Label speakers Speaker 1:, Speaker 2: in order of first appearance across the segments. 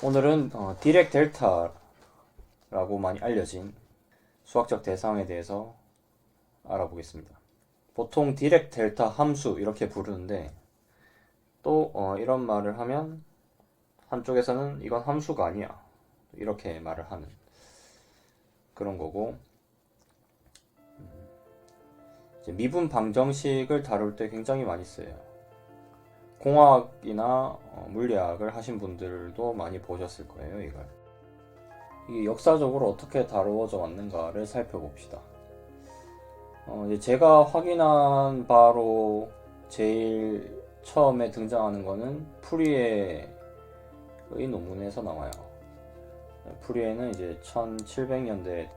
Speaker 1: 오늘은 디렉 델타라고 많이 알려진 수학적 대상에 대해서 알아보겠습니다. 보통 디렉 델타 함수 이렇게 부르는데 또 이런 말을 하면 한쪽에서는 이건 함수가 아니야 이렇게 말을 하는 그런 거고, 이제 미분 방정식을 다룰 때 굉장히 많이 써요. 공학이나 물리학을 하신 분들도 많이 보셨을 거예요. 이게 역사적으로 어떻게 다루어져 왔는가를 살펴봅시다. 이제 제가 확인한 바로 제일 처음에 등장하는 거는 푸리에의 논문에서 나와요. 푸리에는 이제 1700년대에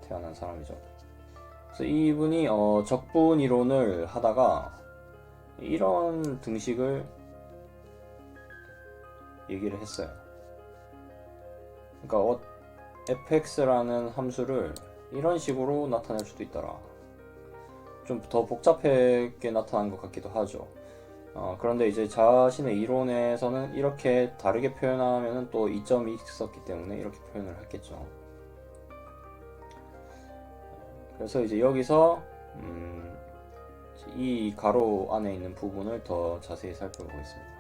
Speaker 1: 태어난 사람이죠. 그래서 이분이 적분 이론을 하다가 이런 등식을 얘기를 했어요. 그러니까 fx라는 함수를 이런 식으로 나타낼 수도 있더라. 좀 더 복잡하게 나타난 것 같기도 하죠. 그런데 이제 자신의 이론에서는 이렇게 다르게 표현하면 또 이점이 있었기 때문에 이렇게 표현을 했겠죠. 그래서 이제 여기서 이 가로 안에 있는 부분을 더 자세히 살펴보겠습니다.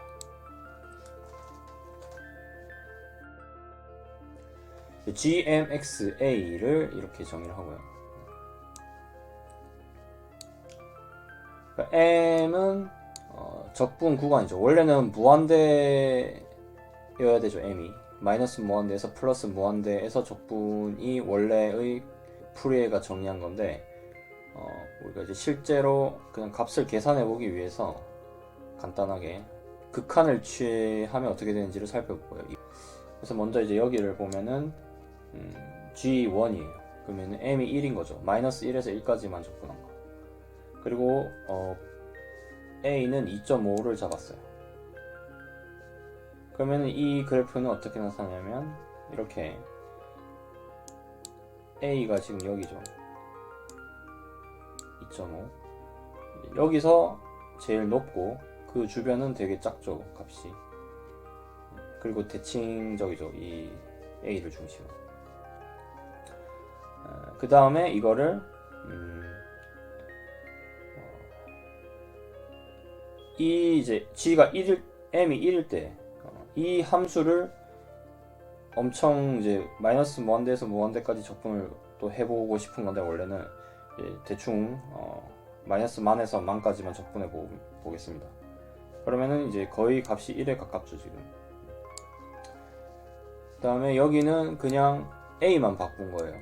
Speaker 1: gmxa를 이렇게 정의를 하고요. 그러니까 m은 적분 구간이죠. 원래는 무한대여야 되죠. m이 마이너스 무한대에서 플러스 무한대에서 적분이 원래의 푸리에가 정의한 건데, 우리가 이제 실제로 그냥 값을 계산해 보기 위해서 간단하게 극한을 취하면 어떻게 되는지를 살펴보고요. 그래서 먼저 이제 여기를 보면은 G1이에요. 그러면 M이 1인 거죠. 마이너스 1에서 1까지만 적분한 거. 그리고 A는 2.5를 잡았어요. 그러면 이 그래프는 어떻게 나타나냐면 이렇게 A가 지금 여기죠. 2.5. 여기서 제일 높고 그 주변은 되게 작죠, 값이. 그리고 대칭적이죠, 이 A를 중심으로. 그 다음에 이거를 이 이제 G가 1일, M이 1일 때 이 함수를 엄청 이제 마이너스 무한대에서 무한대까지 적분을 또 해보고 싶은 건데, 원래는 대충 마이너스 만에서 만까지만 적분해 보겠습니다. 그러면은 이제 거의 값이 1에 가깝죠, 지금. 그 다음에 여기는 그냥 A만 바꾼 거예요.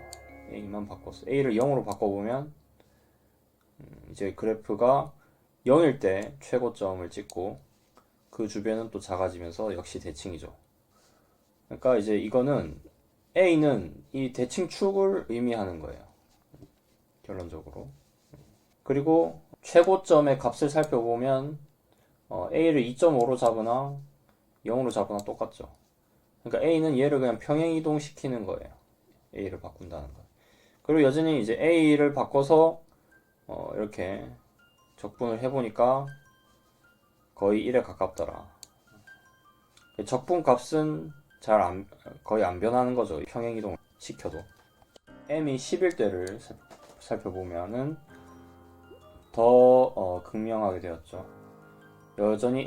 Speaker 1: A만 바꿨어. A를 0으로 바꿔보면 이제 그래프가 0일 때 최고점을 찍고 그 주변은 또 작아지면서 역시 대칭이죠. 그러니까 이제 이거는 A는 이 대칭축을 의미하는 거예요, 결론적으로. 그리고 최고점의 값을 살펴보면 A를 2.5로 잡으나 0으로 잡으나 똑같죠. 그러니까 A는 얘를 그냥 평행이동 시키는 거예요. A를 바꾼다는 거. 그리고 여전히 이제 A를 바꿔서 이렇게 적분을 해보니까 거의 1에 가깝더라. 적분 값은 거의 안 변하는 거죠, 평행이동 시켜도. M이 10일 때를 살펴보면은 더 극명하게 되었죠. 여전히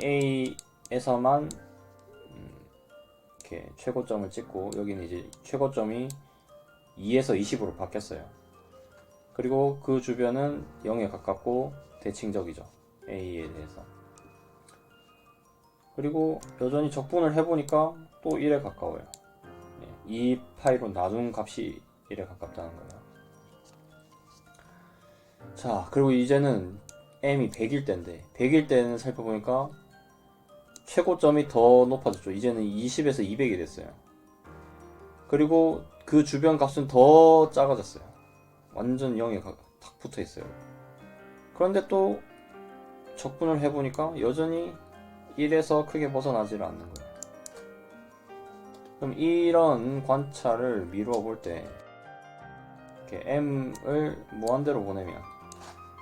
Speaker 1: A에서만 이렇게 최고점을 찍고, 여기는 이제 최고점이 2에서 20으로 바뀌었어요. 그리고 그 주변은 0에 가깝고 대칭적이죠, A에 대해서. 그리고 여전히 적분을 해보니까 또 1에 가까워요. 2파이로 나눈 값이 1에 가깝다는 거예요. 자, 그리고 이제는 M이 100일 때인데, 100일 때는 살펴보니까 최고점이 더 높아졌죠. 이제는 20에서 200이 됐어요. 그리고 그 주변 값은 더 작아졌어요. 완전 0에 딱 붙어 있어요. 그런데 또 적분을 해보니까 여전히 1에서 크게 벗어나지를 않는 거예요. 그럼 이런 관찰을 미루어 볼 때 이렇게 M을 무한대로 보내면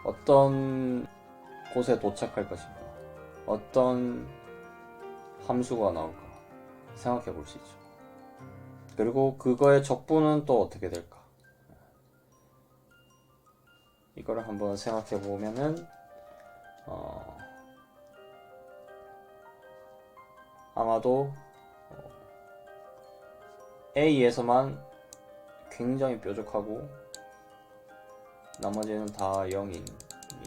Speaker 1: 어떤 곳에 도착할 것인가, 어떤 함수가 나올까 생각해 볼 수 있죠. 그리고 그거의 적분은 또 어떻게 될까? 이거를 한번 생각해 보면은 아마도 A에서만 굉장히 뾰족하고 나머지는 다 0인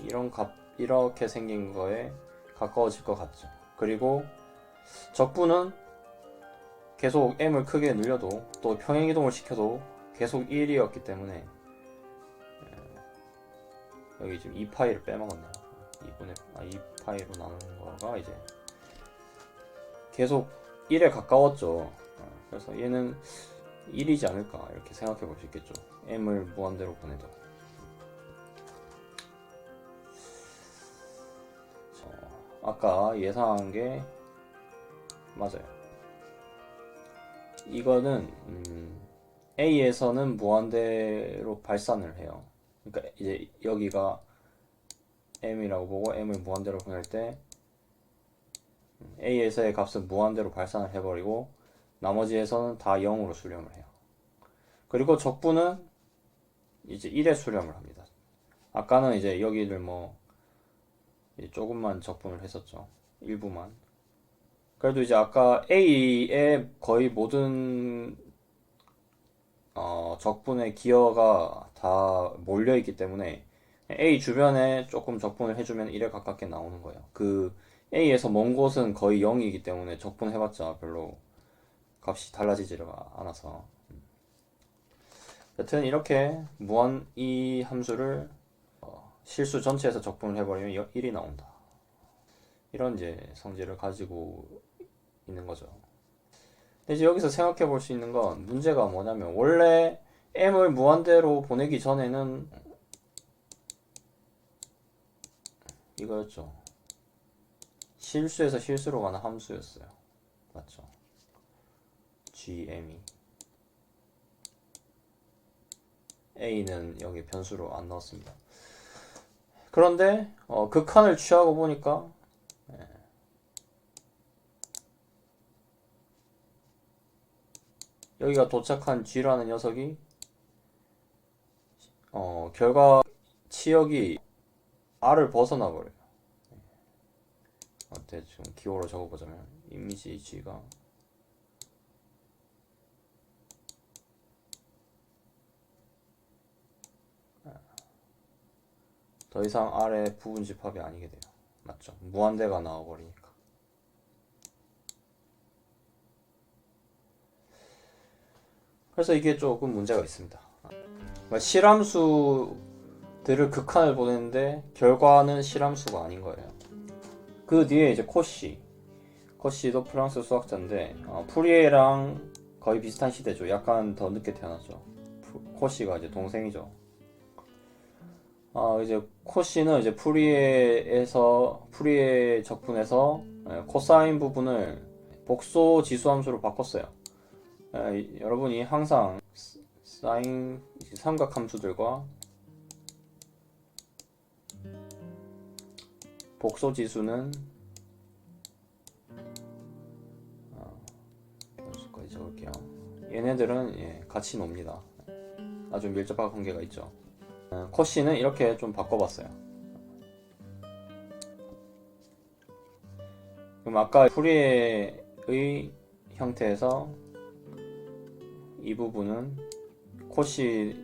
Speaker 1: 이런 값, 이렇게 생긴 거에 가까워질 것 같죠. 그리고 적분은 계속 m을 크게 늘려도 또 평행이동을 시켜도 계속 1이었기 때문에 여기 지금 2파이를 빼먹었네요. 2파이로 나누는 거가 이제 계속 1에 가까웠죠. 그래서 얘는 1이지 않을까 이렇게 생각해 볼 수 있겠죠. m을 무한대로 보내도. 아까 예상한 게 맞아요. 이거는 A에서는 무한대로 발산을 해요. 그러니까 이제 여기가 m이라고 보고 m을 무한대로 보낼 때 A에서의 값은 무한대로 발산을 해버리고 나머지에서는 다 0으로 수렴을 해요. 그리고 적분은 이제 1에 수렴을 합니다. 아까는 이제 여기를 뭐 조금만 적분을 했었죠. 일부만. 그래도 이제 아까 A의 거의 모든 적분의 기여가 다 몰려있기 때문에 A 주변에 조금 적분을 해주면 1에 가깝게 나오는 거예요. 그 A에서 먼 곳은 거의 0이기 때문에 적분해봤자 별로 값이 달라지지를 않아서. 여튼 이렇게 이 함수를 실수 전체에서 적분을 해버리면 1이 나온다. 이런 이제 성질을 가지고 있는 거죠. 근데 이제 여기서 생각해 볼 수 있는 건 문제가 뭐냐면 원래 m을 무한대로 보내기 전에는 이거였죠. 실수에서 실수로 가는 함수였어요. 맞죠? gm이 a는 여기 변수로 안 넣었습니다. 그런데 극한을 취하고 보니까 여기가 도착한 g라는 녀석이 결과 치역이 r을 벗어나 버려요. 대충 기호로 적어보자면 이미지 g가 더 이상 r의 부분 집합이 아니게 돼요. 맞죠? 무한대가 나와버리니까. 그래서 이게 조금 문제가 있습니다. 실함수들을 극한을 보냈는데 결과는 실함수가 아닌 거예요. 그 뒤에 이제 코시도 프랑스 수학자인데 푸리에랑 거의 비슷한 시대죠. 약간 더 늦게 태어났죠. 코시가 이제 동생이죠. 이제 코시는 이제 푸리에 적분에서 코사인 부분을 복소 지수함수로 바꿨어요. 여러분이 항상 사인 삼각함수들과 복소 지수는 여기까지 적을게요. 얘네들은 같이 놉니다. 아주 밀접한 관계가 있죠. 코시는 이렇게 좀 바꿔봤어요. 그럼 아까 푸리에의 형태에서 이 부분은 코시의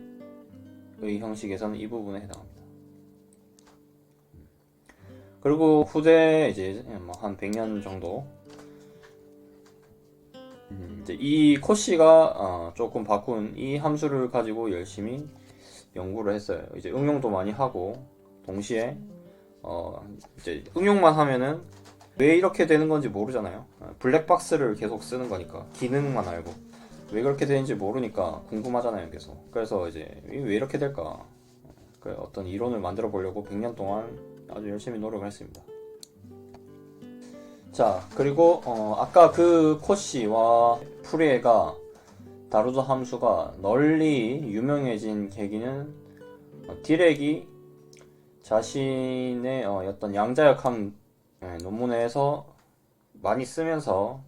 Speaker 1: 형식에서는 이 부분에 해당합니다. 그리고 후대 이제 한 100년 정도 이제 이 코시가 조금 바꾼 이 함수를 가지고 열심히 연구를 했어요. 이제 응용도 많이 하고 동시에 이제 응용만 하면은 왜 이렇게 되는 건지 모르잖아요. 블랙박스를 계속 쓰는 거니까 기능만 알고 왜 그렇게 되는지 모르니까 궁금하잖아요. 계속. 그래서 이제 왜 이렇게 될까 어떤 이론을 만들어 보려고 100년 동안 아주 열심히 노력을 했습니다. 자, 그리고 아까 그 코시와 푸리에가 다루던 함수가 널리 유명해진 계기는 디렉이 자신의 어떤 양자역학 논문에서 많이 쓰면서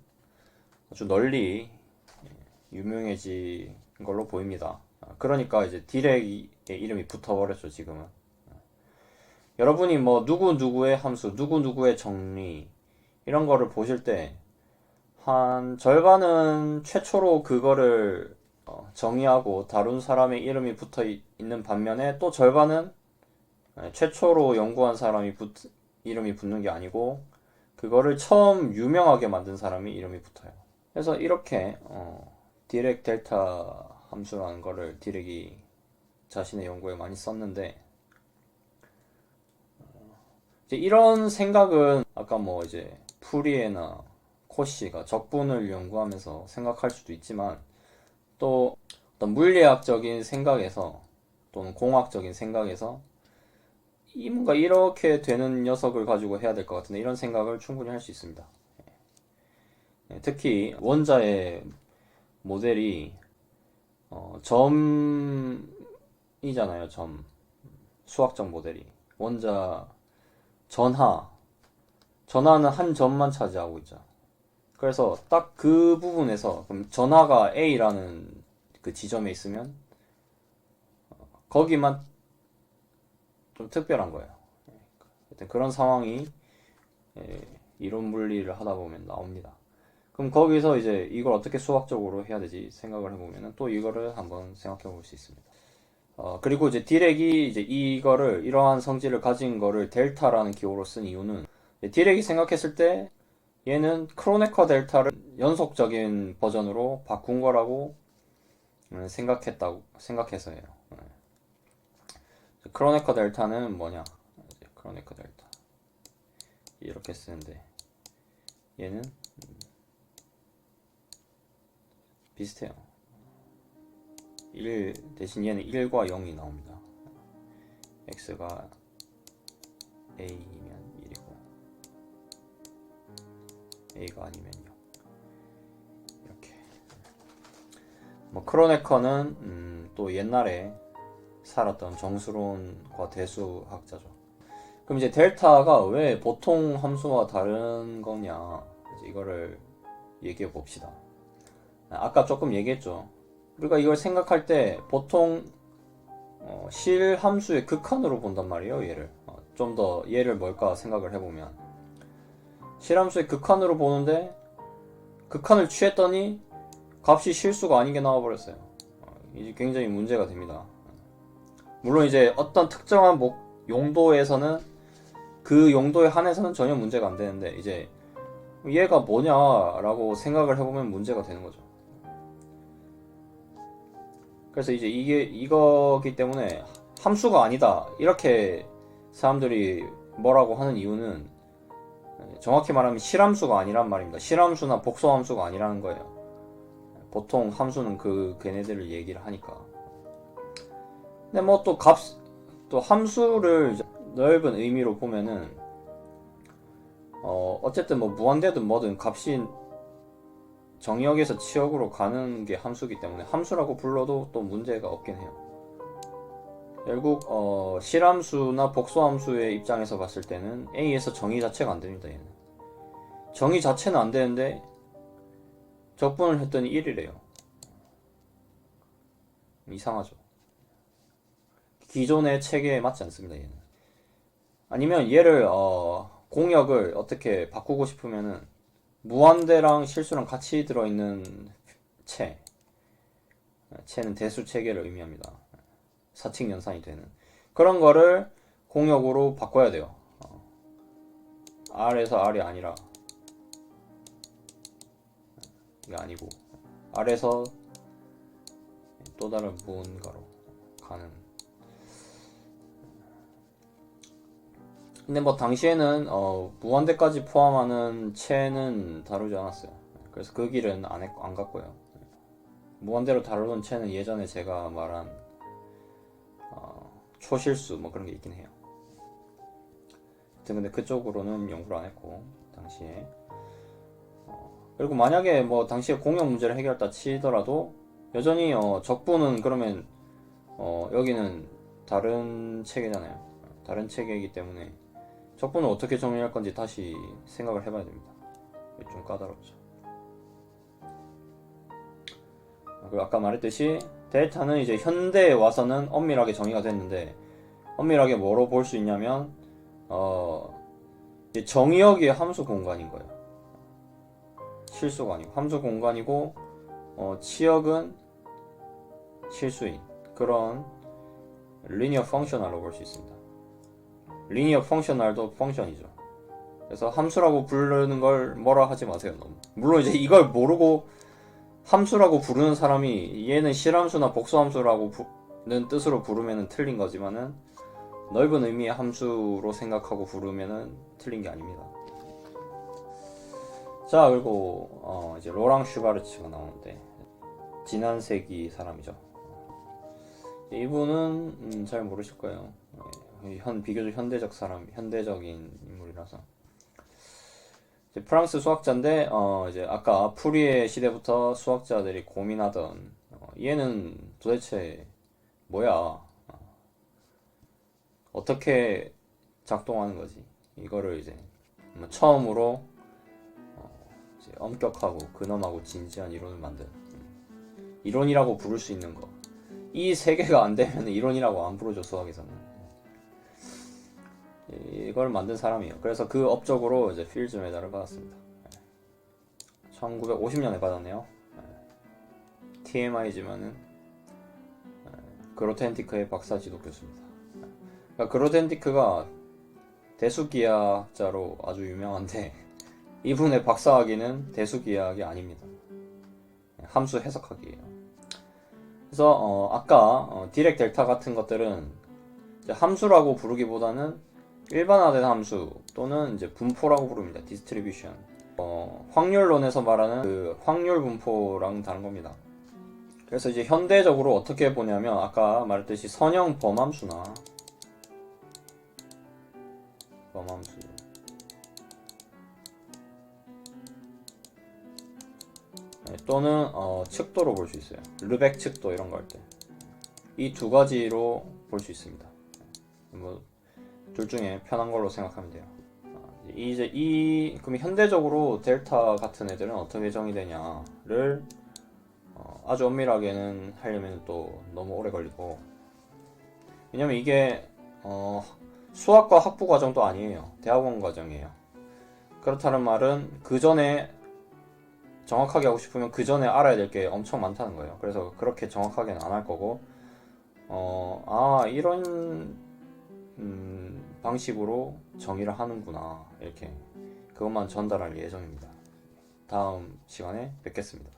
Speaker 1: 아주 널리 유명해진 걸로 보입니다. 그러니까 이제 디렉의 이름이 붙어버렸죠, 지금은. 여러분이 뭐 누구누구의 함수, 누구누구의 정리 이런 거를 보실 때 한 절반은 최초로 그거를 정의하고 다룬 사람의 이름이 붙어 있는 반면에 또 절반은 최초로 연구한 사람이 이름이 붙는 게 아니고 그거를 처음 유명하게 만든 사람이 이름이 붙어요. 그래서 이렇게 디렉 델타 함수라는 거를 디렉이 자신의 연구에 많이 썼는데 이제 이런 생각은 아까 뭐 이제 푸리에나 코시가 적분을 연구하면서 생각할 수도 있지만 또 어떤 물리학적인 생각에서 또는 공학적인 생각에서 뭔가 이렇게 되는 녀석을 가지고 해야 될 것 같은데 이런 생각을 충분히 할 수 있습니다. 특히 원자의 모델이 점이잖아요. 점. 수학적 모델이 원자 전하는 한 점만 차지하고 있죠. 그래서 딱 그 부분에서 그럼 전하가 A라는 그 지점에 있으면 거기만 좀 특별한 거예요. 그런 상황이 이론 물리를 하다 보면 나옵니다. 그럼 거기서 이제 이걸 어떻게 수학적으로 해야 되지 생각을 해보면 또 이거를 한번 생각해 볼 수 있습니다. 그리고 이제 디렉이 이제 이러한 성질을 가진 거를 델타라는 기호로 쓴 이유는 디렉이 생각했을 때 얘는 크로네커 델타를 연속적인 버전으로 바꾼 거라고 생각해서예요. 크로네커 델타는 뭐냐? 크로네커 델타 이렇게 쓰는데 얘는 비슷해요. 1 대신 얘는 1과 0이 나옵니다. x가 a이면 1이고 a가 아니면 0. 이렇게. 뭐 크로네커는 또 옛날에 살았던 정수론 과대수학자죠. 그럼 이제 델타가 왜 보통 함수와 다른 거냐? 이거를 얘기해 봅시다. 아까 조금 얘기했죠. 우리가 이걸 생각할 때 보통 실함수의 극한으로 본단 말이에요. 얘를 좀 더 얘를 뭘까 생각을 해보면 실함수의 극한으로 보는데 극한을 취했더니 값이 실수가 아닌 게 나와버렸어요. 이게 굉장히 문제가 됩니다. 물론 이제 어떤 특정한 용도에서는 그 용도에 한해서는 전혀 문제가 안 되는데 이제 얘가 뭐냐라고 생각을 해보면 문제가 되는 거죠. 그래서 이제 이거기 때문에 함수가 아니다 이렇게 사람들이 뭐라고 하는 이유는 정확히 말하면 실함수가 아니란 말입니다. 실함수나 복소함수가 아니라는 거예요. 보통 함수는 걔네들을 얘기를 하니까. 근데 뭐 또 함수를 넓은 의미로 보면은 어쨌든 뭐 무한대든 뭐든 값이 정의역에서 치역으로 가는 게 함수기 때문에 함수라고 불러도 또 문제가 없긴 해요. 결국 실함수나 복소함수의 입장에서 봤을 때는 A에서 정의 자체가 안 됩니다. 얘는 정의 자체는 안 되는데 적분을 했더니 1이래요. 이상하죠. 기존의 체계에 맞지 않습니다. 얘는. 아니면 얘를 공역을 어떻게 바꾸고 싶으면은 무한대랑 실수랑 같이 들어있는 체는 대수 체계를 의미합니다. 사칙 연산이 되는 그런 거를 공역으로 바꿔야 돼요. R에서 R이 아니라 이게 아니고 R에서 또 다른 무언가로 가는. 근데 뭐 당시에는 무한대까지 포함하는 체는 다루지 않았어요. 그래서 그 길은 안 갔고요. 무한대로 다루는 체는 예전에 제가 말한 초실수 뭐 그런 게 있긴 해요. 근데 그쪽으로는 연구를 안 했고 당시에. 그리고 만약에 뭐 당시에 공역 문제를 해결했다 치더라도 여전히 적분은 그러면 여기는 다른 체계잖아요. 다른 체계이기 때문에 적분을 어떻게 정리할 건지 다시 생각을 해봐야 됩니다. 좀 까다롭죠. 그리고 아까 말했듯이 델타는 이제 현대에 와서는 엄밀하게 정의가 됐는데, 엄밀하게 뭐로 볼 수 있냐면 이제 정의역이 함수 공간인 거예요. 실수가 아니고 함수 공간이고, 치역은 실수인 그런 리니어 펑셔널로 볼 수 있습니다. 리니어 펑셔널도 펑션이죠. 그래서 함수라고 부르는 걸 뭐라 하지 마세요. 너무. 물론 이제 이걸 모르고 함수라고 부르는 사람이 얘는 실함수나 복수함수라고 는 뜻으로 부르면 틀린 거지만은, 넓은 의미의 함수로 생각하고 부르면 틀린 게 아닙니다. 자, 그리고 이제 로랑 슈바르츠가 나오는데, 지난 세기 사람이죠. 이분은 잘 모르실 거예요. 비교적 현대적인 인물이라서. 이제 프랑스 수학자인데, 이제 아까 푸리에 시대부터 수학자들이 고민하던, 얘는 도대체 뭐야? 어떻게 작동하는 거지? 이거를 이제 처음으로 이제 엄격하고 근엄하고 진지한 이론을 만든, 이론이라고 부를 수 있는 거. 이 세 개가 안 되면 이론이라고 안 부르죠, 수학에서는. 이걸 만든 사람이에요. 그래서 그 업적으로 이제 필즈 메달을 받았습니다. 1950년에 받았네요. TMI지만은 그로텐디크의 박사 지도 교수입니다. 그러니까 그로텐디크가 대수기하학자로 아주 유명한데, 이분의 박사학위는 대수기하학이 아닙니다. 함수 해석학이에요. 그래서 아까 디렉 델타 같은 것들은 이제 함수라고 부르기보다는 일반화된 함수 또는 이제 분포라고 부릅니다. 디스트리뷰션. 확률론에서 말하는 그 확률 분포랑 다른 겁니다. 그래서 이제 현대적으로 어떻게 보냐면, 아까 말했듯이 선형 범함수 또는 측도로 볼 수 있어요. 르벡 측도 이런 거 할 때 이 두 가지로 볼 수 있습니다. 뭐 둘 중에 편한 걸로 생각하면 돼요. 그럼 현대적으로 델타 같은 애들은 어떻게 정의되냐를 아주 엄밀하게는 하려면 또 너무 오래 걸리고, 왜냐면 이게 수학과 학부 과정도 아니에요. 대학원 과정이에요. 그렇다는 말은 그 전에 정확하게 하고 싶으면 그 전에 알아야 될 게 엄청 많다는 거예요. 그래서 그렇게 정확하게는 안 할 거고, 이런 방식으로 정의를 하는구나, 이렇게 그것만 전달할 예정입니다. 다음 시간에 뵙겠습니다.